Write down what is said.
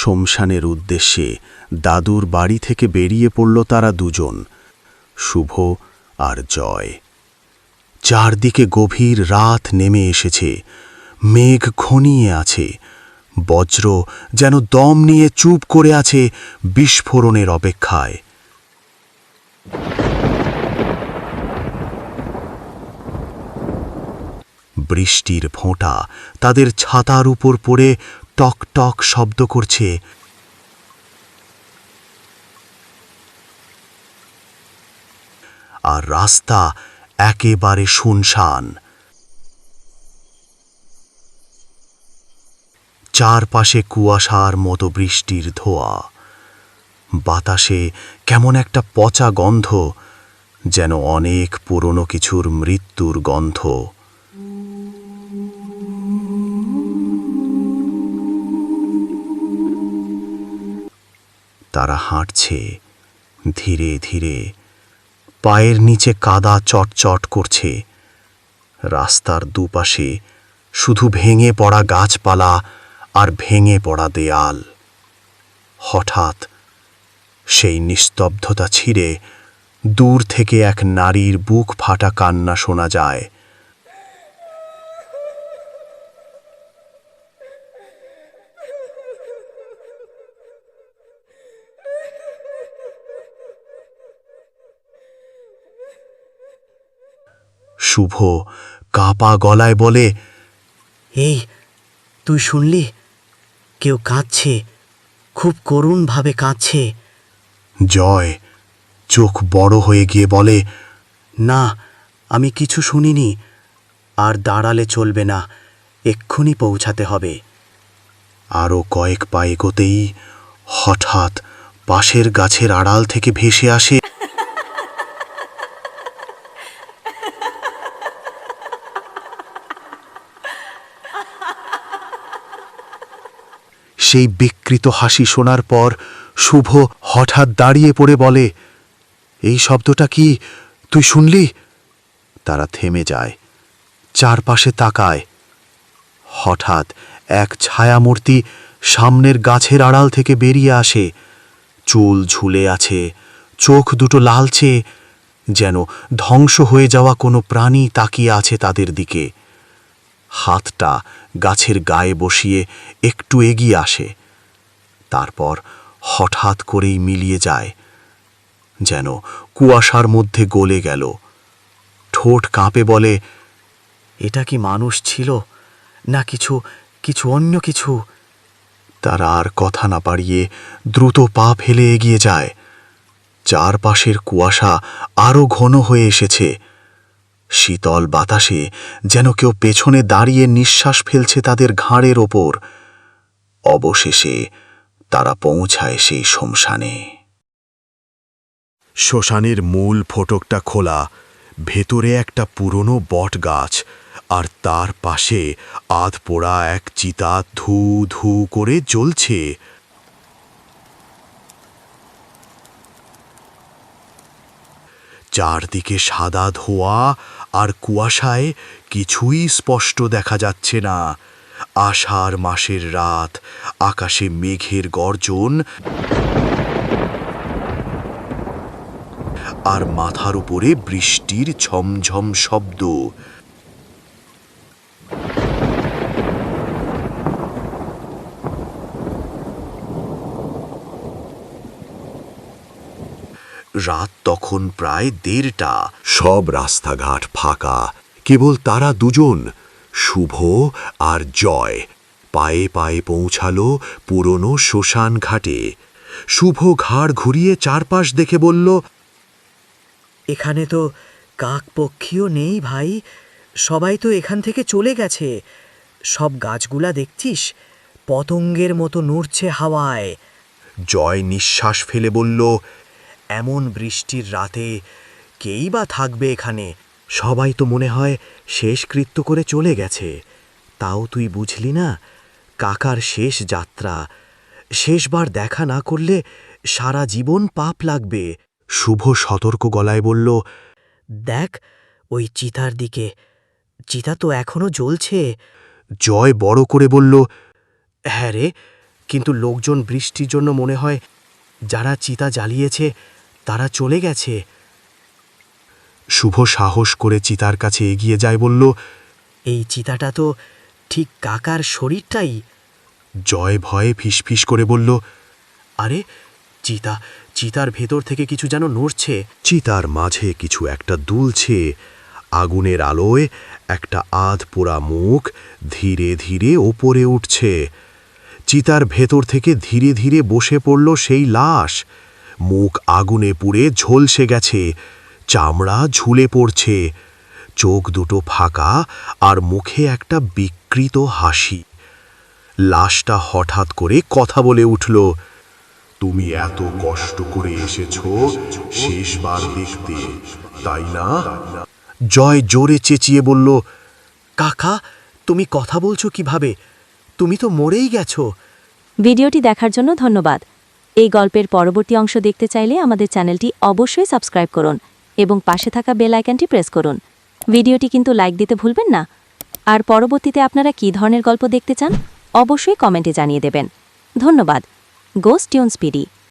শমশানের উদ্দেশ্যে দাদুর বাড়ি থেকে বেরিয়ে পড়ল তারা দুজন, শুভ আর জয়। চারদিকে গভীর রাত নেমে এসেছে, মেঘ ঘনিয়ে আছে, বজ্র যেন দম নিয়ে চুপ করে আছে বিস্ফোরণের অপেক্ষায়। বৃষ্টির ফোঁটা তাদের ছাতার উপর পড়ে টক টক শব্দ করছে। আর রাস্তা একেবারে শুনশান। চারপাশে কুয়াশার মতো বৃষ্টির ধোঁয়া, বাতাসে কেমন একটা পচা গন্ধ, যেন অনেক পুরনো কিছুর মৃত্যুর গন্ধ। তারা হাঁটছে ধীরে ধীরে, পায়ের নিচে কাদা চটচট করছে। রাস্তার দুপাশে শুধু ভেঙে পড়া গাছপালা আর ভেঙে পড়া দেয়াল। হঠাৎ সেই নিস্তব্ধতা ছিঁড়ে দূর থেকে এক নারীর বুক ফাটা কান্না শোনা যায়। শুভ কাঁপা গলায় বলে, এই, তুই শুনলি? কেউ কাঁদছে, খুব করুণভাবে কাঁদছে। জয় চোখ বড় হয়ে গিয়ে বলে, না, আমি কিছু শুনিনি। আর দাঁড়ালে চলবে না, এক্ষুনি পৌঁছাতে হবে। আরও কয়েক পা এগোতেই হঠাৎ পাশের গাছের আড়াল থেকে ভেসে আসে সেই বিকৃত হাসি। শোনার পর শুভ হঠাৎ দাঁড়িয়ে পড়ে বলে, এই শব্দটা কি? তুই শুনলি? তারা থেমে যায়, চারপাশে তাকায়। হঠাৎ এক ছায়ামূর্তি সামনের গাছের আড়াল থেকে বেরিয়ে আসে। চুল ঝুলে আছে, চোখ দুটো লালচে, যেন ধ্বংস হয়ে যাওয়া কোনো প্রাণী তাকিয়ে আছে তাদের দিকে। হাতটা গাছের গায়ে বসিয়ে একটু এগিয়ে আসে, তারপর হঠাৎ করেই মিলিয়ে যায়, যেন কুয়াশার মধ্যে গলে গেল। ঠোঁট কাঁপে বলে, এটা কি মানুষ ছিল, না কিছু কিছু অন্য কিছু? তারা আর কথা না বাড়িয়ে দ্রুত পা ফেলে এগিয়ে যায়। চারপাশের কুয়াশা আরও ঘন হয়ে এসেছে। শীতল বাতাসে যেন কেউ পেছনে দাঁড়িয়ে নিঃশ্বাস ফেলছে তাদের ঘাড়ের ওপর। অবশেষে তারা পৌঁছায় সেই শ্মশানে। শ্মশানের মূল ফটকটা খোলা, ভেতরে একটা পুরনো বট গাছ, আর তার পাশে আধপোড়া এক চিতা ধু ধু করে জ্বলছে। চারদিকে সাদা ধোঁয়া আর কুয়াশায় কিছুই স্পষ্ট দেখা যাচ্ছে না। আষাঢ় মাসের রাত, আকাশে মেঘের গর্জন, আর মাথার উপরে বৃষ্টির ঝমঝম শব্দ। রাত তখন প্রায় 1:30। সব রাস্তাঘাট ফাঁকা, কেবল তারা দুজন, শুভ আর জয়, পায়ে পায়ে পৌঁছালো পুরনো শ্মশান ঘাটে। শুভ ঘাড় ঘুরিয়ে চারপাশ দেখে বলল, এখানে তো কাক পক্ষীও নেই ভাই, সবাই তো এখান থেকে চলে গেছে। সব গাছগুলা দেখছিস, পতঙ্গের মতো নড়ছে হাওয়ায়। জয় নিঃশ্বাস ফেলে বলল, এমন বৃষ্টির রাতে কেই বা থাকবে এখানে? সবাই তো মনে হয় শেষকৃত্য করে চলে গেছে। তাও তুই বুঝলি না, কাকার শেষ যাত্রা, শেষবার দেখা না করলে সারা জীবন পাপ লাগবে। শুভ সতর্ক গলায় বলল, দেখ ওই চিতার দিকে, চিতা তো এখনো জ্বলছে। জয় বড় করে বলল, হ্যাঁ রে, কিন্তু লোকজন বৃষ্টির জন্য মনে হয় যারা চিতা জ্বালিয়েছে তারা চলে গেছে। শুভ সাহস করে চিতার কাছে এগিয়ে যায়, বলল, এই চিতাটা তো ঠিক কাকার শরীরটাই। জয় ভয়ে ফিসফিস করে বলল, আরে চিতার ভেতর থেকে কিছু যেন নড়ছে। চিতার মাঝে কিছু একটা দুলছে। আগুনের আলোয় একটা আধ পোড়া মুখ ধীরে ধীরে ওপরে উঠছে। চিতার ভেতর থেকে ধীরে ধীরে বসে পড়ল সেই লাশ। মুখ আগুনে পুড়ে ঝলসে গেছে, চামড়া ঝুলে পড়ছে, চোখ দুটো ফাঁকা আর মুখে একটা বিকৃত হাসি। লাশটা হঠাৎ করে কথা বলে উঠল, তুমি এত কষ্ট করে এসেছো শেষবার দেখতে, তাই না? জয় জোরে চেঁচিয়ে বলল, কাকা, তুমি কথা বলছো কিভাবে? তুমি তো মরেই গেছো। ভিডিওটি দেখার জন্য ধন্যবাদ। এই গল্পের পরবর্তী অংশ দেখতে চাইলে আমাদের চ্যানেলটি অবশ্যই সাবস্ক্রাইব করুন এবং পাশে থাকা বেল আইকনটি প্রেস করুন। ভিডিওটি কিন্তু লাইক দিতে ভুলবেন না। আর পরবর্তীতে আপনারা কী ধরনের গল্প দেখতে চান অবশ্যই কমেন্টে জানিয়ে দেবেন। ধন্যবাদ। Ghost tune speedy.